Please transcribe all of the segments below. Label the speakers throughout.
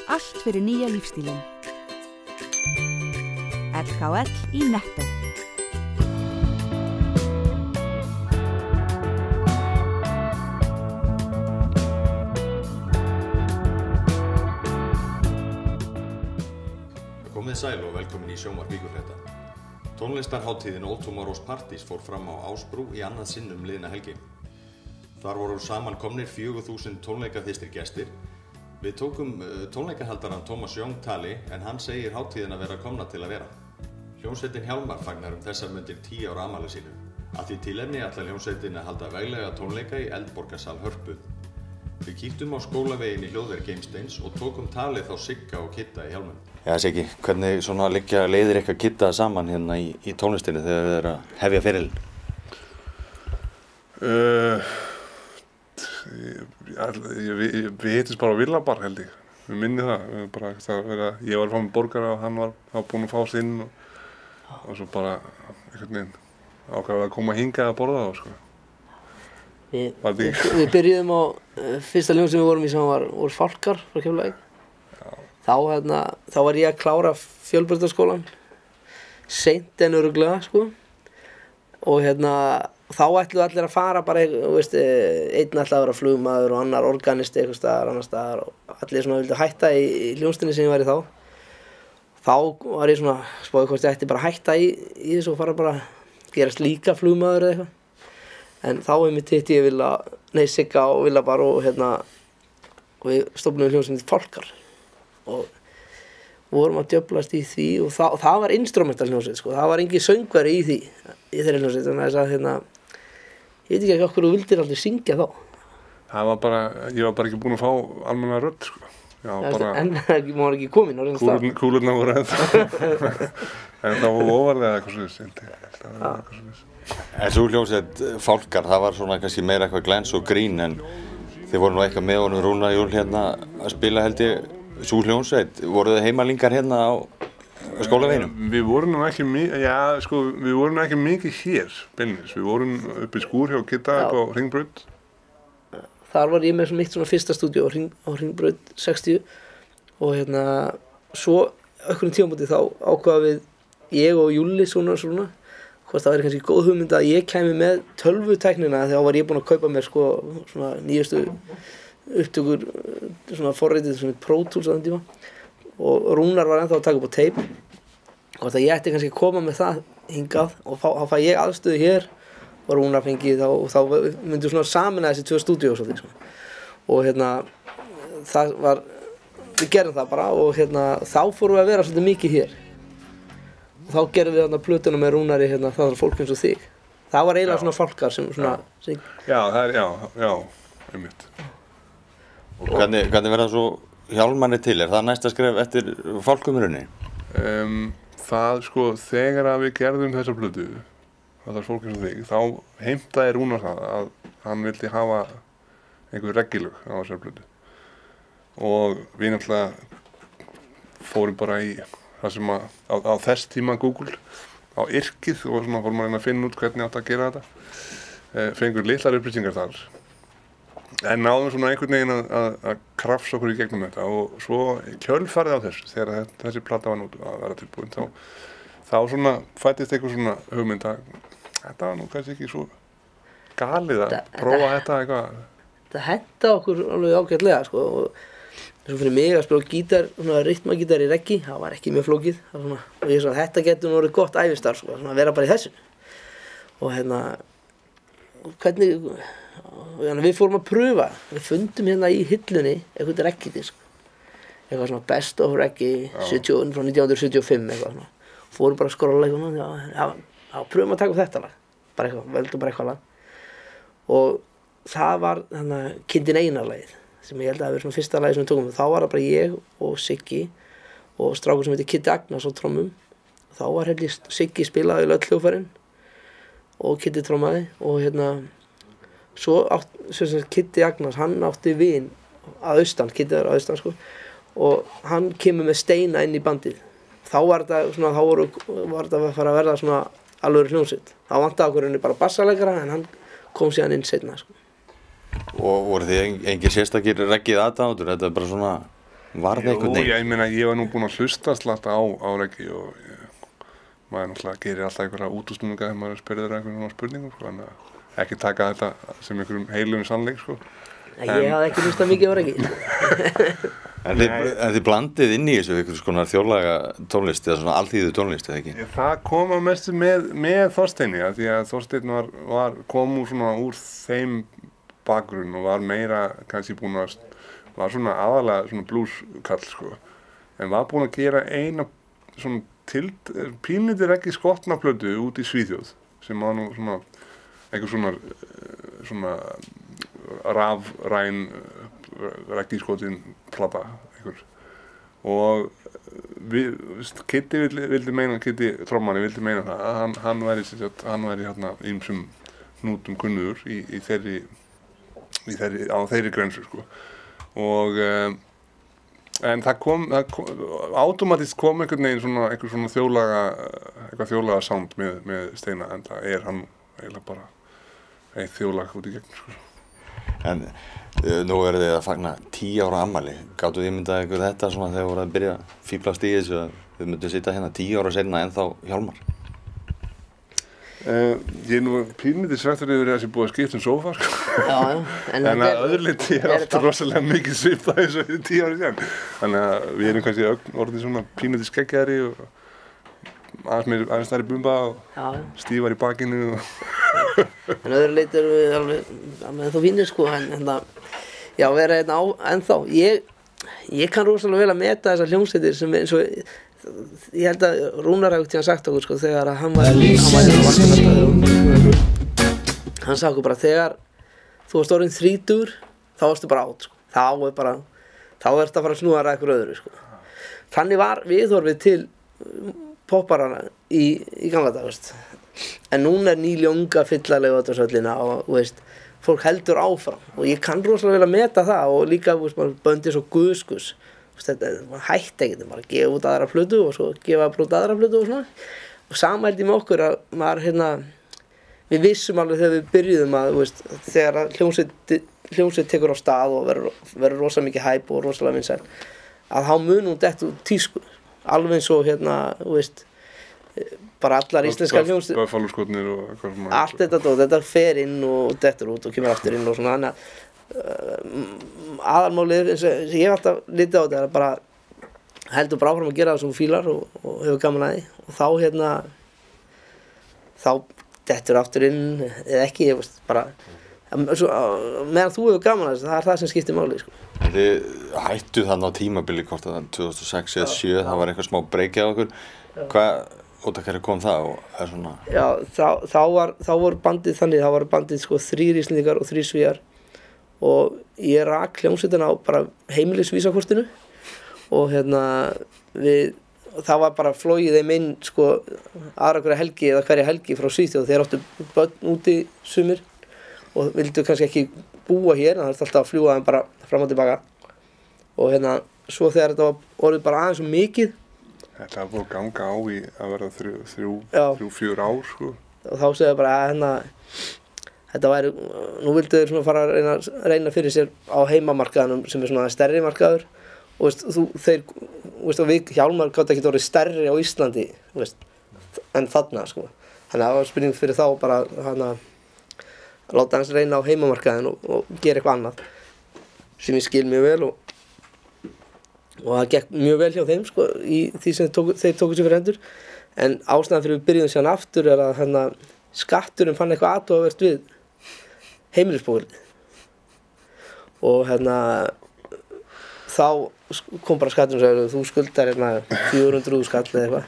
Speaker 1: Allt fyrir nýja lífstílinn. LKL í Netto.
Speaker 2: Komið sæl og velkomin í sjónvarp Víkurfrétta. Tónlistarhátíðin All Tomorrow's Parties fór fram á Ásbrú í annað sinn liðna helgi. Þar voru saman komnir 4000 tónleikaþyrstir gestir. Við tókum tónleikahaldarann Thomas Young tali en hann segir hátíðina vera komna til að vera. Hljómsveitin Hjálmar fagnar þessar mundir 10 ára afmæli sínu. Að því tilefni ætlar hljómsveitin að halda veglega tónleika í Eldborgarsal Hörpu. Við kíktum á skólaveginn í hljóðver Geimsteins og tókum talið þá Sigga og Kidda í Hjálmum. Já, Siggi, hvernig svona liggja leiðir eitthvað Kidda saman hérna í tónlistinni þegar þið að hefja ferilinn?
Speaker 3: Við hittist bara á Villabar held ég. Við minni það. Ég var að fá með borgara og hann var búinn að fá sig inn og svo bara einhvern veginn ákveðið að koma hingað að borða það, sko.
Speaker 4: Við byrjuðum á fyrsta hljómsveit sem við vorum í sem voru Fálkar frá Keflavík. Þá var ég að klára Fjölbrautaskólann seint en örugglega, sko. Og þá ætluðu allir að fara bara, einn ætlaði að vera flugmaður og annar organisti einhvers staðar, annar staðar og allir svona vildu hætta í hljómsveitinni sem ég var í þá. Þá var ég svona spáði hvort ég ætti bara að hætta í þessu og fara bara að gerast líka flugmaður eða eitthvað. En þá einmitt hitti ég Sigga og Villabar og við stofnum hljómsveitin Fálkar og vorum að djöflast í því og það var instrumental hljómsveit, sko. Það var engin söngvari í þeirri hljómsveit, þannig að ég veit ekki okkur þú vildir aldrei syngja þá.
Speaker 3: Það var bara, ég var bara ekki búinn að fá almenna rödd, sko. Já, bara
Speaker 4: en maður var ekki kominn á þennan stað.
Speaker 3: Kúlurnar voru en það var ofarlega eitthvað svoleiðis.
Speaker 2: En svo hljómsveit Fálkar, það var svona kannski meira eitthvað glens og grín en þið voru nú eitthvað með honum Rúnar Júl að spila held ég svo hljómsveit. Voruð þið heimalingar hérna á skólaveginum?
Speaker 3: Við vorum nú ekki mikið hér, beinlínis. Við vorum upp í skúr hjá Kidda upp á Hringbraut.
Speaker 4: Þar var ég með mitt svona fyrsta stúdíó á Hringbraut 60 og svo ökkurum tímabúti þá ákvaða við ég og Júli svona hvort það væri kannski góð hugmynd að ég kæmi með tölvutæknina þegar var ég búinn að kaupa mér sko svona nýjustu upptökur svona forritið svona Pro Tools á þeim tíma og Rúnar var ennþá að taka upp á tape hvort að ég ætti kannski að koma með það hingað og þá fæ ég aðstöðu hér og Rúnar fengi þá myndi svona sameina þessi 2 stúdíó svolítið svona og það var við gerum það bara og þá fórum við að vera svolítið mikið hér. Þá gerðum við plötuna með Rúnari, það var fólk eins og þig. Það var eiginlega svona Fálkar sem svona...
Speaker 3: Já, einmitt.
Speaker 2: Og hvernig verða svo Hjálmarnir til? Er það næsta skref eftir Fálkumrunni?
Speaker 3: Það sko, þegar að við gerðum þessa plötu, það var fólk eins og þig, þá heimtaði Rúnar það að hann vildi hafa einhver reggilög á þessar plötu. Og við náttúrulega fórum bara í það sem á þess tíma Google á yrkið og svona fórum að finna út hvernig átt að gera þetta fengur litlar upplýsingar þar en náðum svona einhvern veginn að krafsa okkur í gegnum þetta og svo kjölfarið á þessu þegar þessi plata var nú að vera tilbúin þá svona fættist eitthvað svona hugmynd að þetta var nú kannski ekki svo galið að prófa þetta eitthvað.
Speaker 4: Þetta henta okkur alveg ágætlega, sko og svo fyrir mig að spila gítar, svona rytmagítar í reggi, það var ekki mjög flókið og ég svona, þetta getur nú orðið gott ævistarf, sko, svona að vera bara í þessu og hvernig við fórum að pröfa, við fundum í hillunni eitthvað reggidisk eitthvað svona best of reggi frá 1975 eitthvað svona fórum bara að skrolla eitthvað já, pröfum að taka upp þetta lag bara eitthvað, veldum bara eitthvað lag og það var Kindin Einar lagið sem ég held að hafi verið svona fyrsta lagi sem við tókum. Þá var það bara ég og Siggi og strákur sem heitir Kiddi Agnars á trommum. Þá var Siggi spilaði öll hljóðfærin og Kiddi trommaði og svo Kiddi Agnars, hann átti vin að austan, Kiddi er að austan sko og hann kemur með Steina inn í bandið. Þá var þetta að fara að verða svona alveg hljómsveit. Þá vantaði okkur henni bara bassaleikara en hann kom síðan inn seinna sko.
Speaker 2: Og voru þið engin sérstakir reggið aðdáendur? Þetta er bara svona Varð einhvern veginn?
Speaker 3: Ég meina, ég var nú búinn að hlusta slatta á reggae og maður náttúrulega gerir alltaf einhverja útúrsnúninga þegar maður spyrður einhverjum spurningum, sko, en ekki taka þetta sem einhverjum heilum sannleik, sko.
Speaker 4: Ég hafði ekki hlustað mikið á reggae.
Speaker 2: En þið blandið inn í þessu einhvers konar þjóðlaga tónlist eða svona alþýðu tónlist, eða ekki?
Speaker 3: Það kom að mestu með Þorsteini, því að Þorsteinn kom úr þeim bakgrunn og var meira kannski búinn að var svona aðalega svona blueskall, sko, en var búinn að gera eina svona pínlítið reggae skotna plötu út í Svíþjóð sem var nú svona einhver svona rafræn reggae skotin plata einhver. Og Kitty trommarinn vildi meina það að hann væri hérna ýmsum hnútum kunnugur í þeirri grensu, sko. Og en það kom automatist kom einhvern veginn svona eitthvað þjóðlaga sound með Steina, en það hann eiginlega bara eitt þjóðlag út í gegn, sko.
Speaker 2: En nú eru þið að fagna 10 ára afmæli. Gátu þið ímyndað ykkur þetta svona þegar voruð að byrja að fíflast í þessu að þið mynduð sitja hérna 10 ára seinna ennþá Hjálmar?
Speaker 3: Ég nú pínlítið sveittur yfir þessi búið að skipta sófa, sko.
Speaker 4: Já,
Speaker 3: en að öðru leyti allt rosalega mikið svipað eins og 10 ára síðan. Þannig að við erum kannski orðin svona pínlítið skeggjaðri og aðeins þar í bumba og stífar í bakinu.
Speaker 4: En öðru leyti erum við alveg ennþá fínir, sko, já, vera hérna ennþá. Ég kann rosalega vel að meta þessar hljómsveitir sem eins og ég held að Rúnar hafði tíðan sagt okkur, sko, þegar hann var hann sagði okkur bara, þegar þú varst orðinn 30 þá varstu bara átt, sko. Þá ertu að fara að snúa að eitthvað öðru, sko. Þannig var viðhorfið til popparana í gamla dag, veist. En núna nýljónga fyllarlega á söllina og veist, fólk heldur áfram og ég kann rosalega vel að meta það og líka veist, böndið svo guðskus. Þetta hætti ekkert, bara gefa út aðra plötu og svo gefa út aðra plötu og svona. Og sama held ég með okkur að maður við vissum alveg þegar við byrjuðum að veist, þegar hljómsveit tekur á stað og verður rosalega mikið hæp og rosalega vinsæl að þá mun hún dett úr tísku. Alveg eins og veist, bara allar íslenskar hljómsveitir.
Speaker 3: Buffalo-skotnir og eitthvað svona.
Speaker 4: Allt þetta fer inn og dettur út og kemur aftur inn og svona. Þannig að aðalmálið eins og ég hef alltaf litið á þetta er bara heldur bara áfram að gera það sem þú fílar og hefur gaman að því og þá dettur aftur inn eða ekki, ég veist, bara meðan þú hefur gaman að þessu, það er það sem skiptir máli, sko.
Speaker 2: Þið hættuð þarna á tímabili hvort að 2006 eða 2007, það var eitthvað smá breykið á okkur. Út af hverju kom það og er svona?
Speaker 4: Já, þá var bandið þannig, þá var bandið sko 3 Íslendingar og 3 Svíar og ég rak hljómsveitina á bara heimilisvísakortinu og það var bara flogið þeim inn sko aðra hverja helgi eða hverja helgi frá Svíþjóð. Þeir áttu börn úti sumir og vildu kannski ekki búa hér, það þurfti alltaf að fljúga þeim bara fram og tilbaka og svo þegar þetta var orðið bara aðeins svo mikið.
Speaker 3: Þetta var búið að ganga á í að verða 3-4 ár, sko. Og
Speaker 4: þá segði bara að þetta væri, nú vildu þeir svona fara að reyna fyrir sér á heimamarkaðanum sem er svona stærri markaður og veist, og við Hjálmar gátu ekki orðið stærri á Íslandi veist, en þarna, sko. Þannig að það var spurning fyrir þá bara að láta hans reyna á heimamarkaðin og gera eitthvað annað sem ég skil mjög vel og það gekk mjög vel hjá þeim, sko, í því sem þeir tóku sér fyrir hendur. En ástæðan fyrir við byrjuðum síðan aftur er að skatturinn fann eitthvað athugavert við heimilisbókaldið og þá kom bara skatturinn og sagði þú skuldar 400 skall eða eitthvað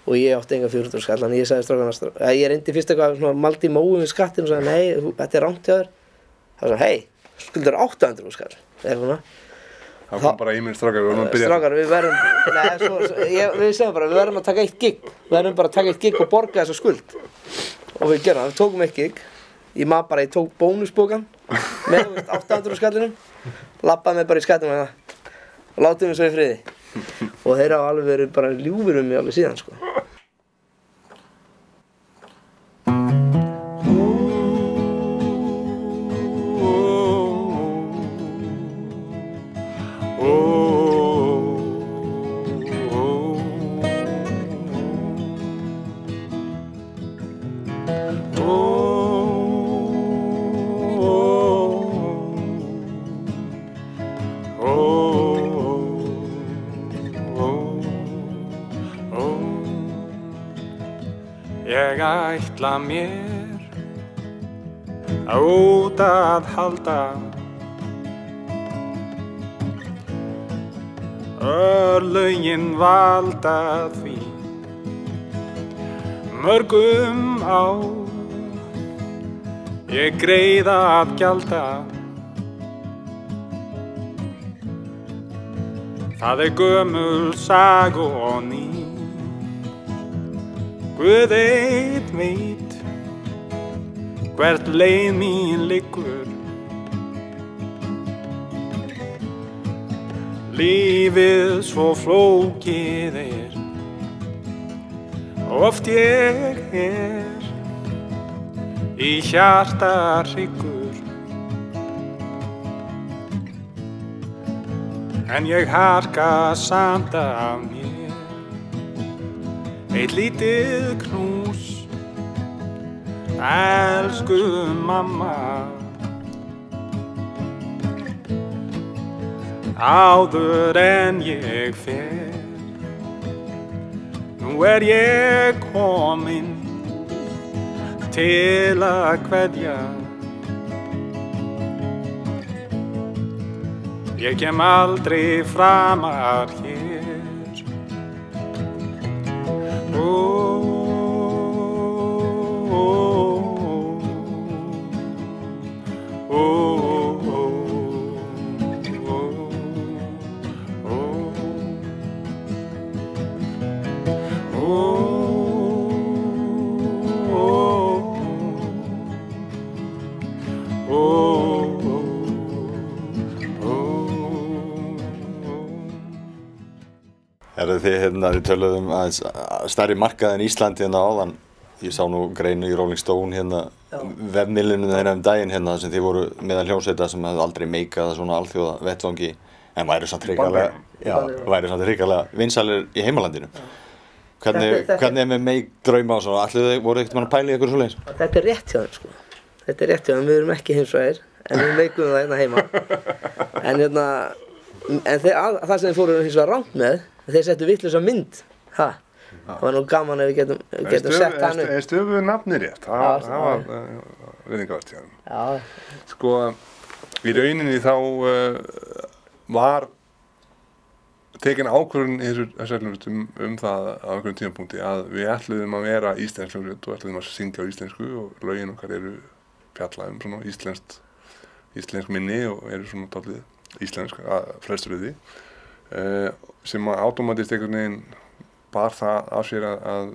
Speaker 4: og ég átti enga 400 skall, þannig ég sagði strákana ég reyndi fyrst eitthvað svona maldi í móum við skattinn og sagði nei, þetta er rangt hjá þér. Það sagði hei, skuldar 800 skall eitthvað.
Speaker 3: Það kom bara í minn strákar, við verðum að byrja.
Speaker 4: Strákar, við segjum bara, við verðum að taka 1 gig. Við verðum bara að taka 1 gig og borga þessa skuld. Og við gerum það, við tókum 1 gig. Ég tók bónusbókan með 800 skallinum, labbaði mig bara í skattinum og látið mig svo í friði. Og þeir hafa alveg verið bara ljúfir um mig alveg síðan, sko.
Speaker 3: Oh
Speaker 5: Ég ætla mér út að halda örlögin valda því mörgum á ég greiða að gjalda. Það gömul saga og ný, Guð einn veit hvert leið mín liggur. Lífið svo flókið oft ég í hjarta hryggur. En ég harka samt af mér eitt lítið knús, elsku mamma. Áður en ég fer, nú ég kominn til að kveðja. Ég kem aldrei framar hér.
Speaker 2: Þið töluðum aðeins stærri markað en Íslandi hérna áðan. Ég sá nú greinu í Rolling Stone hérna, vefmiðlunum þeirra daginn hérna, sem þið voru meðal hljómsveita sem hefðu aldrei meikað svona alþjóða vettvangi, en væru samt hrikalega vinsælir í heimalandinu. Hvernig með meikdrauma og svona, allir voru ekkert mann að pæla í eitthvað svoleiðis?
Speaker 4: Þetta rétt hjá þeim, sko. Þetta rétt hjá þeim, við erum ekki heimsvæðir, en við meikum það hérna heima. En það sem þeir fóru hins vegar rangt með, þeir settu vitlausa mynd. Það var nú gaman ef við getum sett hann upp.
Speaker 3: Stöfuðu nafni rétt, það var viðingavert hjá þeim.
Speaker 4: Já.
Speaker 3: Sko, í rauninni þá var tekin ákvörðun í þessar hljómsveit það á einhverjum tímapunkti að við ætluðum að vera íslensk hljómsveit og ætluðum að syngja á íslensku og lögin okkar eru fjallað svona íslensk minni og eru svona dálítið íslensk að flestur við því. Sem að automatist einhvern veginn bar það af sér að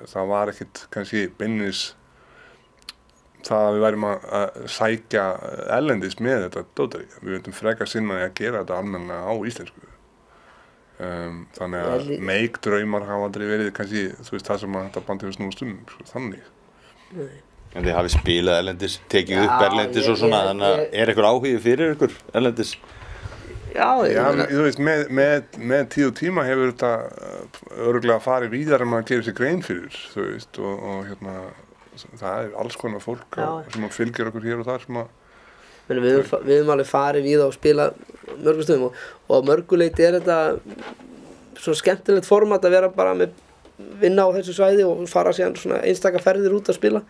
Speaker 3: það var ekkert kannski beinlínis það að við værum að sækja erlendis með þetta dótari. Við veitum frekar sinnaði að gera þetta almennilega á íslensku. Þannig að meikdraumar hafa aldrei verið kannski, þú veist, það sem að þetta band hefur snúist þannig.
Speaker 2: En þið hafið spilað erlendis, tekið upp erlendis og svona, þannig að einhver áhugi fyrir ykkur erlendis?
Speaker 3: Já, þú veist, með tíð og tíma hefur þetta örugglega farið víðar en maður gerir sér grein fyrir, þú veist, og hérna, það alls konar fólk sem fylgir okkur hér og þar sem að
Speaker 4: Við höfum alveg farið víða og spilað mörgum stöðum og á mörguleiti þetta svona skemmtilegt format að vera bara með vinna á þessu svæði og fara síðan svona einstaka ferðir út að spila.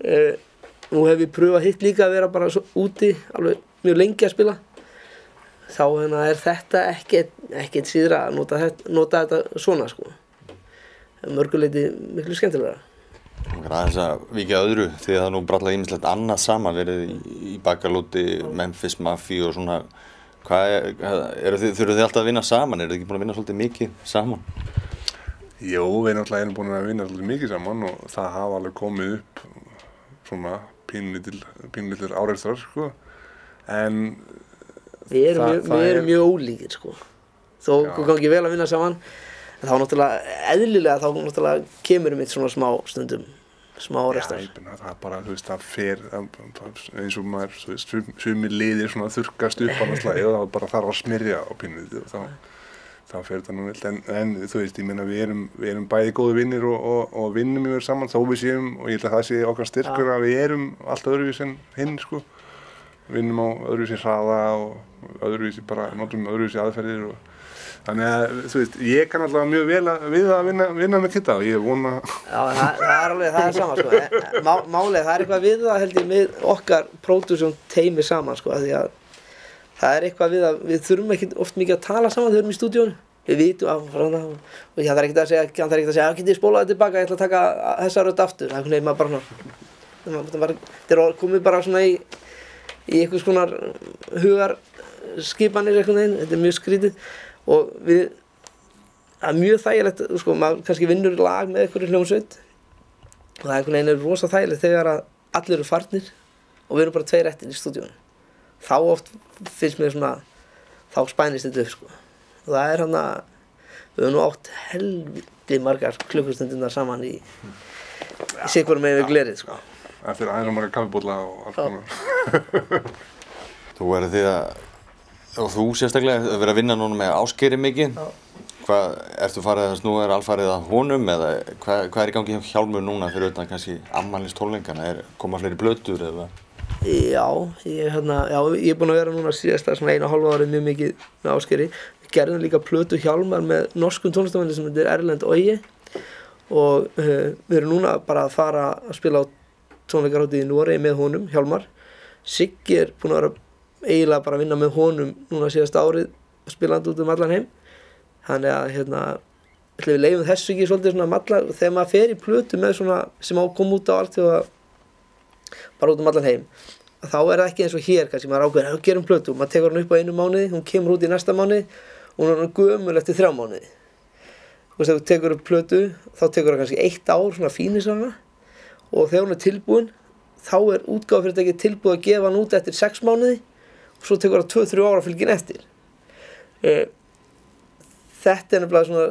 Speaker 4: Nú hef ég pröfað hitt líka að vera bara úti alveg mjög lengi að spila. Þá þetta ekkert síðra að nota þetta svona, sko. Mörguleiti miklu skemmtilegra.
Speaker 2: Aðeins að vikið öðru, því að það nú brallað ýmislegt annað saman, verið í Bakalúti, Memphis Mafia og svona. Þurfuð þið alltaf að vinna saman? Eru þið ekki búin að vinna svolítið mikið saman?
Speaker 3: Jó, við náttúrulega erum búin að vinna svolítið mikið saman og það hafa alveg komið upp svona pínlítil árekstar, sko. En
Speaker 4: við erum mjög ólíkir, sko. Þó kom ekki vel að vinna saman. En þá náttúrulega, eðlilega, þá náttúrulega kemur mitt svona stundum smá árekstar.
Speaker 3: Já, það bara, þú veist, það fer eins og maður, þú veist, sumir liðir svona þurrkast upp annars lagi og það bara þarf að smyrja á pínlítið og þá fer þetta nú vilt. En þú veist, ég meina, við erum bæði góði vinnir og vinnum yfir saman þó við séum, og ég held að það sé okkar styrkur að við erum allt öðruvís en hinn, sko. vinnum á öðruvísi hraða og öðruvísi notum öðruvísi aðferðir og þannig að, þú veist, ég kann alltaf mjög vel við að vinna með Kidda og ég vona...
Speaker 4: Já, það er sama, sko. Málið, það er eitthvað við það, held ég, með okkar pródúsjón teymi saman, sko, því að það er eitthvað við að við þurfum ekki oft mikið að tala saman þegar við erum í stúdíónu. Við vitum og það er ekkert að segja, getið spólað þetta tilbaka, ég ætla að taka þessa rödd aftur. Það er maður bara svona, þetta er komið bara svona í einhvers konar hugarskipanir einhvern veginn, þetta er mjög skrítið. Og það er mjög þægilegt, sko, maður kannski vinnur í lag með einhverju hljómsveit og það einhvern veginn rosa þægilegt þegar að allir eru farnir og við erum bara 2 eftir í stúdíónu. Þá oft finnst mér svona, þá spænist þetta upp, sko. Og það er hann að við höfum nú átt helviti margar klukkustundirnar saman í sikvarum með glerið, sko.
Speaker 3: Eftir aðeins margar kaffibólla og allt konar.
Speaker 2: Þú verður því og þú sérstaklega verið að vinna núna með Ásgeiri mikið. Hvað, ertu farið að nú alfarið að honum eða hvað er í gangi hjá Hjálmur núna fyrir utan kannski afmælistónleikana? Koma fleiri blötur eða?
Speaker 4: Já, ég er búinn að vera núna síðasta svona 1,5 árið mjög mikið með Ásgeiri. Við gerðum líka plötu Hjálmar með norskum tónlistarmanni sem heitir Erlend Oye og við erum núna bara að fara að spila á tónleikahátíð í Noregi með honum, Hjálmar. Siggi er búinn að vera eiginlega bara að vinna með honum núna síðasta árið spilandi út allan heim. Þannig að við leifum þessu ekki svolítið svona mallar þegar maður fer í plötu með svona sem á að koma út á allt bara út allan heim. Þá er það ekki eins og hér kannski maður ákveður að gerum plötu. Maður tekur hann upp á 1 mánuði, hún kemur út í næsta mánuði og hún er gömul eftir 3 mánuði. Þú veist, ef þú tekur upp plötu þá tekur það kannski 1 ár svona fínisana og þegar hún er tilbúin þá er útgáfufyrirtækið tilbúið að gefa hann út eftir 6 mánuði og svo tekur það 2-3 ára fylgin eftir. Þetta er nefnilega svona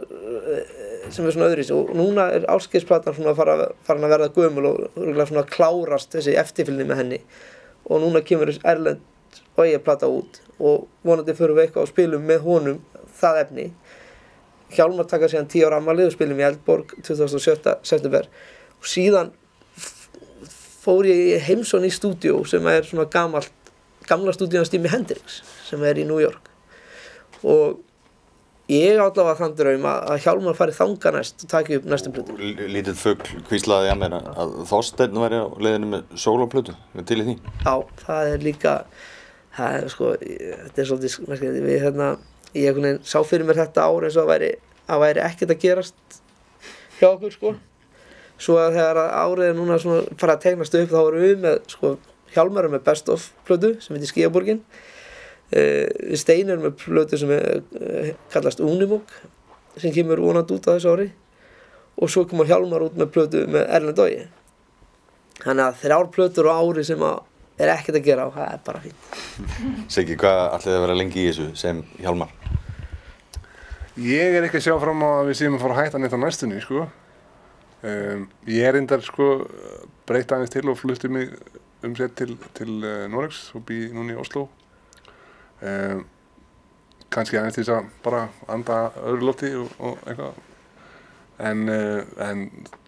Speaker 4: sem er svona öðruvísi og núna er Ásgeirsplatan svona farin að verða gömul og svona klárast þessi eftirfylgni með henni og núna kemur Erlend Oye plata út og vonandi förum við eitthvað og spilum með honum það efni. Hjálmar taka síðan 10 ára afmælið og spilum í Eldborg 27. september og síðan fór ég í heimsókn í stúdíó sem er svona gamla stúdíó hans Jimi Hendrix sem er í New York og ég allavega þann draum að Hjálmar fari þangað næst og taki upp næstu plötu.
Speaker 2: Lítið fugl hvíslaði að mér að Þorsteinn væri á leiðinni með sólóplötu, til í því? Já,
Speaker 4: það er líka, sko, þetta er svolítið merkilegt. Ég einhvern veginn sá fyrir mér þetta ár eins og að væri ekkert að gerast hjá okkur, sko. Svo að þegar árið er núna svona fara að tegnast upp þá erum við með, sko, Hjálmar með Best of plötu sem heitir Skíaborgin. Við Steinar með plötu sem kallast Unimog sem kemur vonandi út á þessu ári og svo kemur Hjálmar út með plötu með Erlend Oye. Þannig að 3 plötur á ári sem er ekkert að gera á, það er bara fínt.
Speaker 2: Siggi, hvað ætlið að vera lengi í þessu sem Hjálmar?
Speaker 3: Ég er ekki að sjá fram á að við séum að fara að hætta neitt á næstunni, sko. Ég er reyndar, sko, breytt aðeins til og flutti mig sett til Noregs og bý núna í Oslo. Kannski aðeins til þess að bara anda öðru lofti og eitthvað en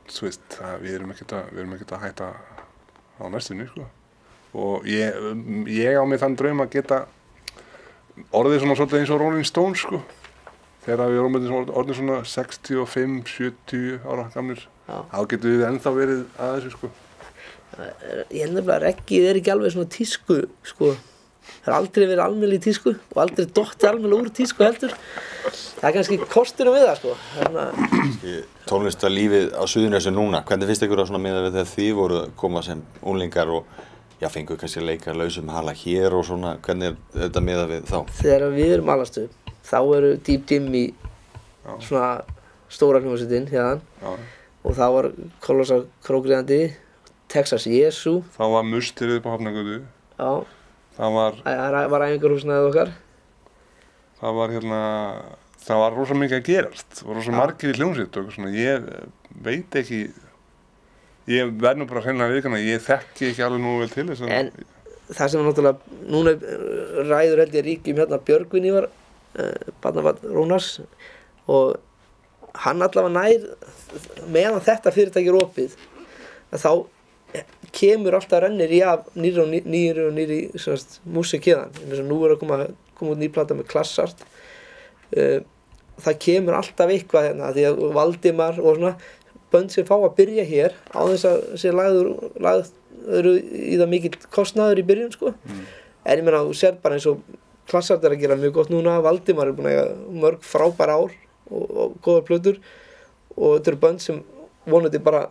Speaker 3: þú veist við erum ekkert að hætta á næstunni, sko. Og ég á mig þann draum að geta orðið svona svolítið eins og Rolling Stones, sko, þegar við erum orðið svona 65-70 ára gamlir þá getum við ennþá verið að þessu, sko.
Speaker 4: Ég nefnilega reggið er ekki alveg svona tísku, sko. Það er aldrei verið almennileg í tísku og aldrei dottið almennilega úr tísku heldur. Það er kannski kosturinn við það, sko.
Speaker 2: Tónlistarlífið á Suðurnesjum núna, hvernig finnst ykkur á svona miðað við þegar þið voru að koma sem unglingar og fengu kannski að leika lausum hala hér og svona, hvernig er þetta miðað við þá?
Speaker 4: Þegar við erum alastu, þá eru Deep Jimmy svona stóra hljómsveitin hérna og það var Kolossal Krókriðandi, Texas Jesu.
Speaker 3: Það var Mustirið upp á Hafnargötu.
Speaker 4: Já.
Speaker 3: Það
Speaker 4: var æfingarhúsnæðið okkar.
Speaker 3: Það var rosa mikið að gerast. Það var rosa margir í hljómsveit og svona. Ég veit ekki, ég verð nú bara hreinlega viðurkenna, ég þekki ekki alveg nú vel til þess að...
Speaker 4: En það sem náttúrulega, núna ræður held ég ríkjum hérna Björgvin Ívar, barnabarn Rúnars og hann allavega nær, meðan þetta fyrirtæki er opið, þá kemur alltaf rennir í af nýri músík héðan. Eins og nú að koma út ný plata með Klassart. Það kemur alltaf eitthvað hérna, því að Valdimar og svona bönd sem fá að byrja hér á þess að sé lagður í það mikill kostnaður í byrjun, sko. En ég meina, þú sér bara eins og Klassart að gera mjög gott núna, Valdimar búin að eiga mörg frábær ár og góðar plötur og þetta eru bönd sem vonandi bara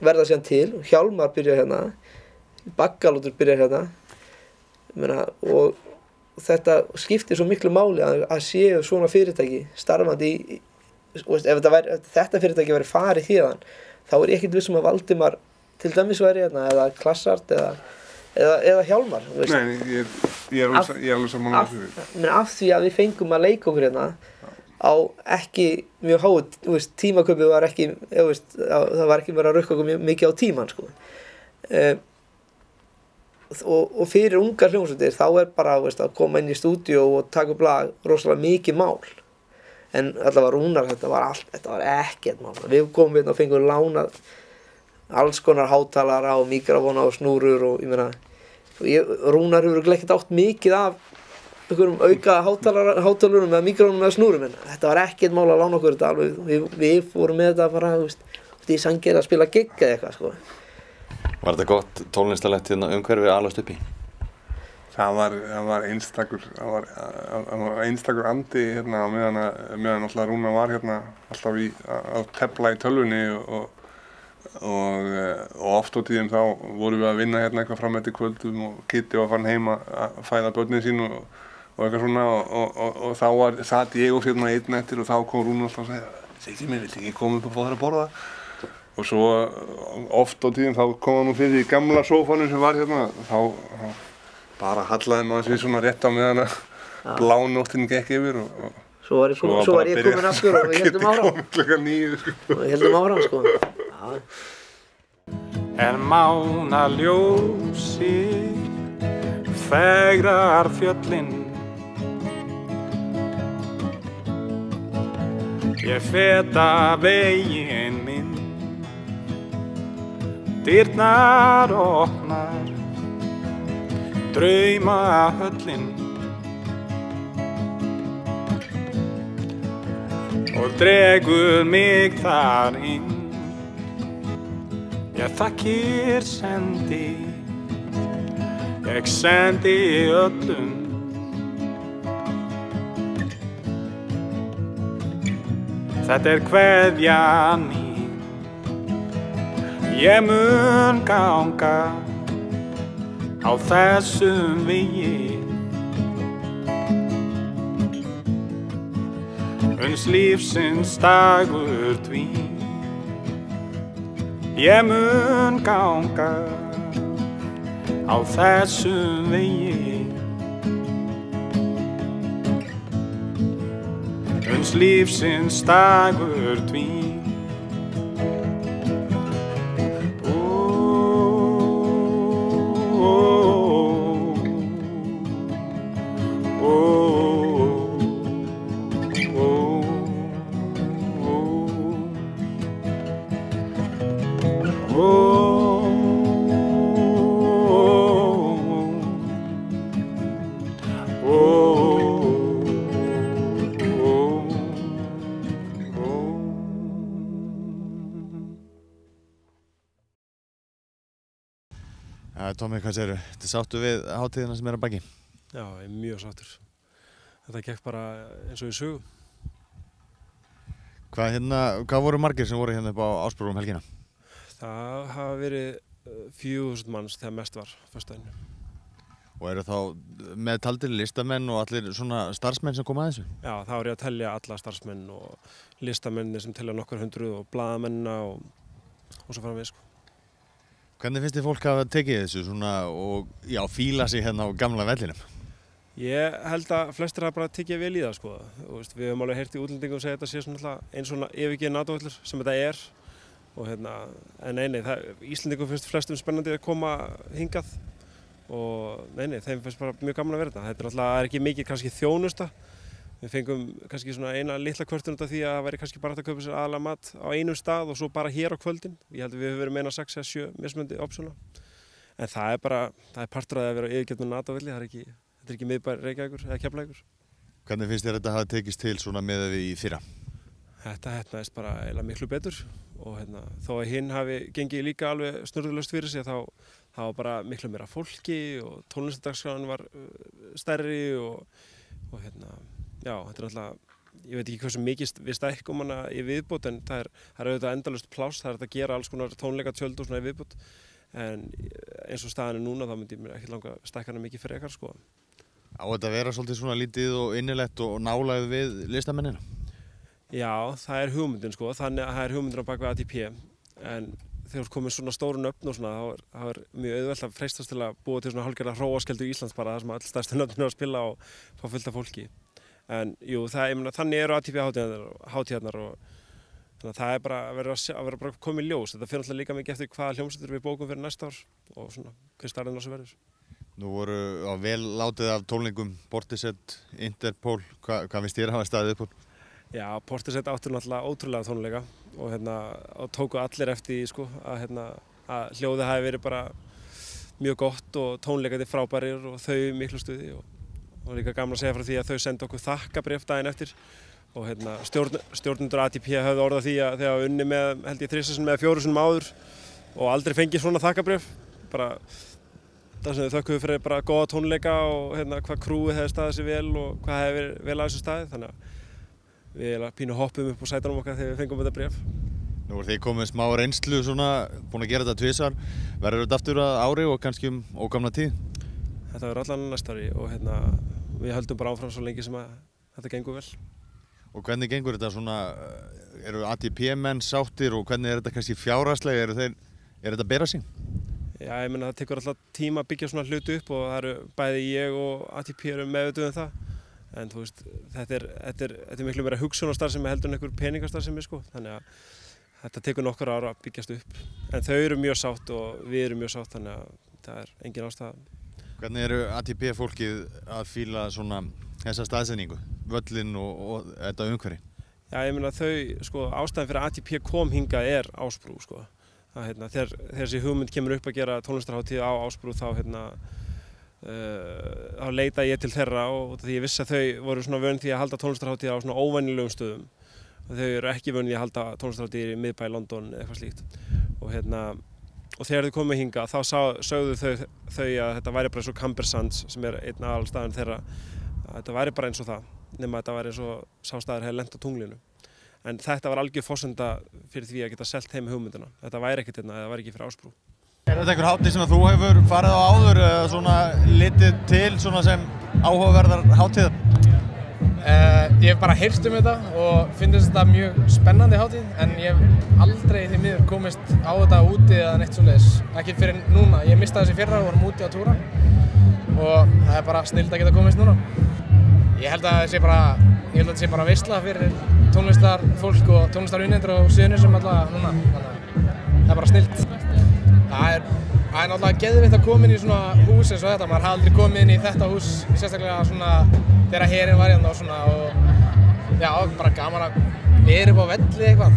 Speaker 4: verða síðan til. Hjálmar byrjar hérna, Baggalútur byrjar hérna, ég meina, og þetta skiptir svo miklu máli að séu svona fyrirtæki starfandi í, ef þetta fyrirtæki væri farið héðan, þá ég ekkert viss að Valdimar til dæmis væri hérna, eða Klassart eða Hjálmar.
Speaker 3: Nei, ég er alveg saman á þessu.
Speaker 4: Af því að við fengum að leika okkur hérna á ekki mjög háu, tímaköpið var ekki, það var ekki verið að rukka okkur mjög mikið á tíman, sko. Og fyrir ungar hljómsveitir þá bara að koma inn í stúdíó og taka upp lag rosalega mikið mál. En allavega Rúnar, þetta var ekkert mál. Við komum hérna og fengum lánað alls konar hátalara og mikrofóna og snúrur og ég meina, Rúnar hefur ekkert átt mikið af einhverjum auka hátalarum eða mikrofónum eða snúrum, en þetta var ekkert mál að lána okkur þetta alveg. Við fórum með þetta bara, í Sandgerði að spila gigg eða eitthvað, sko.
Speaker 2: Var þetta gott tónlistarlegt hérna umhverfi að alast upp í?
Speaker 3: Það var einstakur andi hérna meðan alltaf Rúnar var hérna alltaf að tefla í tölvunni og oft á tíðum þá vorum við að vinna hérna eitthvað fram eftir kvöldum og Kitty var farin heim að fæða börnin sín og eitthvað svona og þá sat ég og hérna einn eftir og þá kom Rúnar alltaf og sagði Siggi minn, viltu ekki koma upp og fá þér að borða? Og svo oft á tíðum þá kom hann nú fyrir í gamla sófanum sem var hérna, þá bara hallaði maður sig svona rétt á meðan að blánóttin gekk yfir og
Speaker 4: svo var ég komin aftur og við heldum áfram.
Speaker 3: Klukkan 9, sko.
Speaker 4: Og við heldum áfram, sko. Já.
Speaker 5: En mánaljósi fegrar fjöllin. Ég feta veginn minn, dyrnar opnar, draumahöllin og dregur mig þar inn. Ég þakkir sendi, ég sendi öllum. Þetta kveðjan mín, ég mun ganga á þessum vegi. Uns lífsins dagur dvín, ég mun ganga á þessum vegi. Uns lífsins dagur dvín.
Speaker 2: Tommi, hvað segirðu? Þetta sáttu við hátíðina sem að baki?
Speaker 6: Já, ég mjög sáttur. Þetta gekk bara eins og í sögu.
Speaker 2: Hvað voru margir sem voru hérna upp á Ásbrú helgina?
Speaker 6: Það hafa verið 4.000 manns þegar mest var föstudaginn.
Speaker 2: Og eru þá með taldir listamenn og allir svona starfsmenn sem koma að þessu?
Speaker 6: Já, þá er ég að telja alla starfsmenn og listamenni sem telja nokkur hundruð og blaðamennina og svo framvegis, sko.
Speaker 2: Hvernig finnst þið fólk að tekið þessu svona og fíla sig hérna á gamla vellinum? Ég
Speaker 6: held að flestir hafa bara tekið vel í það, sko. Við höfum alveg heyrt í útlendingum segja þetta sé svona eins og yfirgefinn NATO-völlur sem þetta er. Og en Íslendingum finnst flestum spennandi að koma hingað. Og þeim finnst bara mjög gaman að vera þetta. Þetta er ekki mikið kannski þjónusta. Við fengum kannski svona eina litla kvörtun út af því að það væri kannski bara hægt að kaupa sér aðalega mat á einum stað og svo bara hér á kvöldin. Ég held að við höfum verið meina 6 eða 7 mismunandi opsuna. En það er partur af að vera yfirgefn með NATO-velli, þetta er ekki miðbær Reykjavíkur eða Keflavíkur.
Speaker 2: Hvernig finnst þér þetta hafa tekist til svona miðað við í fyrra?
Speaker 6: Þetta heppnaðist bara eiginlega miklu betur og þó að hinn hafi gengið líka alveg snurðulaust fyrir sig þá var bara miklu meira fólki og tónlistadagskráninn var stærri og já, þetta er náttúrulega, ég veit ekki hversu mikið við stækkum hana í viðbót en það er auðvitað endalaust pláss, það er að gera alls konar tónleikatjöld og svona í viðbót en eins og staðan er núna þá myndi ég mér ekki langa að stækka hana mikið frekar sko.
Speaker 2: Á þetta að vera svolítið svona lítið og innilegt og nálægð við listamennina?
Speaker 6: Já, það er hugmyndin sko, þannig að það er hugmyndin á bak við ATP en þegar þú komið svona stóru nöfn og svona þá er mjög auðvelt að freistast til að búa til svona hálfgerða hróaskjöldu í Íslands bara þar sem all stærstu nöfnir að spila og fá fullt af fólki. En jú, þannig eru ATP hátíðarnar og þannig að það er bara að vera bara komið í ljós. Þetta fyrir alltaf líka mikið eftir hvaða hljómsveitir við bókum fyrir næsta ár og svona hver starfinn á þessu verður.
Speaker 2: Nú voru á vel látið af tónleikum Portishead, Interpol, hvað finnst þér hafa staðið upp úr?
Speaker 6: Já, Portishead áttur náttúrulega ótrúlega tónleika og tóku allir eftir sko, að hljóðið hafi verið bara mjög gott og tónleikandi frábærir og þau miklu stuði og líka gaman að segja frá því að þau sendi okkur þakkabréf daginn eftir og stjórnendur ATP höfðu orðað því að þegar unni með held ég 3 sinnum eða 4 sinnum áður og aldrei fengið svona þakkabréf bara það sem þau þökkuðu fyrir bara góða tónleika og hvað krúið hefði staðið sér vel og hvað hefði verið vel að þessu staði þannig að við pínu hoppum upp á sætunum okkar þegar við fengum þetta bréf.
Speaker 2: Nú er þið komið smá reynslu svona, búin að gera þetta tvisvar. Verður þetta aftur að ári og kannski ógamla tíð?
Speaker 6: Þetta verður allan næsta ári og við höldum bara áfram svo lengi sem að þetta gengur vel.
Speaker 2: Og hvernig gengur þetta svona, eru ATP-menn sáttir og hvernig er þetta kannski fjárhagslega, er þetta bera sig?
Speaker 6: Já, ég meina það tekur alltaf tíma að byggja svona hluti upp og það eru bæði ég og ATP eru meðvituð það. En þú veist, þetta er miklu meira hugsunarstarfsemi heldur en einhver peningastarfsemi sko, þannig að þetta tekur nokkur ára að byggjast upp. En þau eru mjög sátt og við erum mjög sátt, þannig að það er engin ástæða.
Speaker 2: Hvernig eru ATP-fólkið að fíla svona þessa staðsetningu, völlinn og þetta umhverfi?
Speaker 6: Já, ég meina sko, ástæðan fyrir ATP kom hingað er Ásbrú sko. Þegar þessi hugmynd kemur upp að gera tónlistarhátíð á Ásbrú þá leita ég til þeirra og því ég vissi að þau voru svona vön því að halda tónlistarhátíð á svona óvenjulegum stöðum og þau eru ekki vön því að halda tónlistarhátíð í miðbæ London eða eitthvað slíkt og þegar þau komið hingað þá sögðu þau að þetta væri bara eins og Camber Sands sem er einn aðalstaðan þeirra að þetta væri bara eins og það nema að þetta væri eins og sá staður hefði lent á tunglinu en þetta var algjör forsenda fyrir því að geta selt heim hugmyndina þetta væri ekkert eða væri ekki fyrir Ásbrú.
Speaker 2: Er þetta einhver hátíð sem þú hefur farið á áður eða svona litið til svona sem áhugaverðar hátíðar?
Speaker 7: Ég hef bara heyrt þetta og finnst þetta mjög spennandi hátíð en ég hef aldrei því miður komist á þetta úti eða neitt svoleiðis. Ekki fyrir núna, ég mistaði þessi fyrra og vorum úti á túra og það er bara snillt að geta komist núna. Ég held að þetta sé bara veisla fyrir tónlistarfólk og tónlistarvinnendur á Suðurnesjum alltaf núna, þannig að það er bara snillt. Það er náttúrulega geðveikt að koma inn í svona hús eins og þetta, maður hafði aldrei komið inn í þetta hús sérstaklega svona þegar herinn var hérna og svona og já, bara gaman að vera upp á velli eitthvað.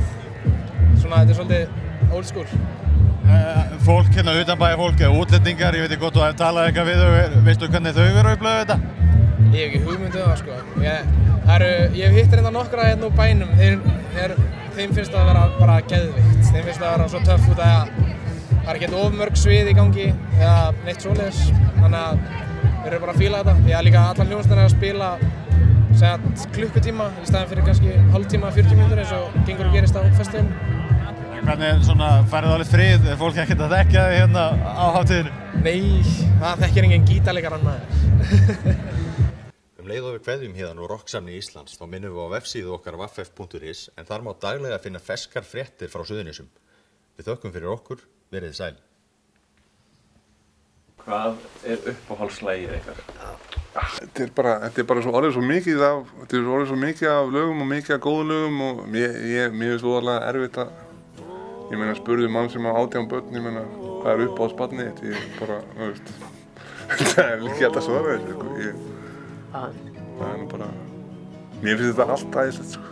Speaker 7: Svona þetta er svolítið old school.
Speaker 2: Fólk hérna utanbæja fólk eða útlendingar, ég veit ekki hvort þú hefur talað eitthvað við þau, veistu hvernig þau eru að upplifa þetta?
Speaker 7: Ég hef ekki hugmynd það sko. Ég hef hitt reynda nokkra hérna úr bænum, þeim finnst það að vera bara geðveikt, þeim finnst það að vera svo töff út að það er ekkert of mörg svið í gangi eða neitt svoleiðis, þannig að við erum bara að fíla þetta. Ég haf líka allan hljómsveitina að spila klukkutíma í staðinn fyrir kannski hálftíma, 40 mínútur eins og gengur og gerist á festivalinu.
Speaker 2: Hvernig svona færið alveg frið, er fólk ekkert að þekkja þig hérna á hátíðinu?
Speaker 7: Nei, það þekkir enginn gítarleikar maður.
Speaker 2: Leið og við kveðjum hérna úr Rocksamni Íslands, þá minnum við á vefsíðu okkar vaff.is en þar má daglega finna ferskar fréttir frá Suðurnesjum. Við þökkum fyrir okkur, verið sæl.
Speaker 8: Hvað er uppáhaldslagið ykkar?
Speaker 3: Þetta er bara orðið svo mikið af lögum og mikið af góðum lögum og mér finnst voðalega erfitt að ég meina spurði mann sem á 18 börn, ég meina hvað er uppáhaldsbarnið þitt? Ég bara, þú veist, það er ekki hægt að svara þessu sko. Það er nú bara, mér finnst þetta allt æðislegt sko.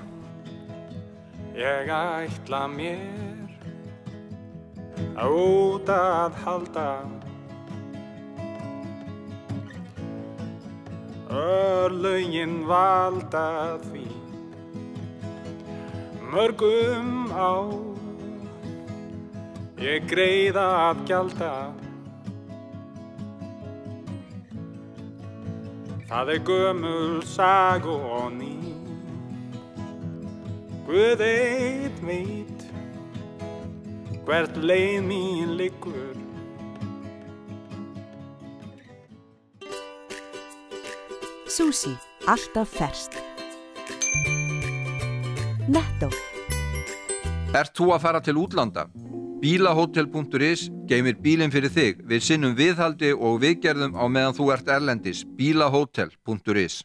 Speaker 5: Ég ætla mér að út að halda Örlögin valda því mörgum á ég greiða að gjalda. Það gömul saga og ný, Guð einn veit hvert leið mín liggur.
Speaker 1: Sushi, alltaf ferskt. Netto.
Speaker 9: Ert þú að fara til útlanda? Bílahotel.is geymir bílinn fyrir þig. Við sinnum viðhaldi og viðgerðum á meðan þú ert erlendis. Bílahotel.is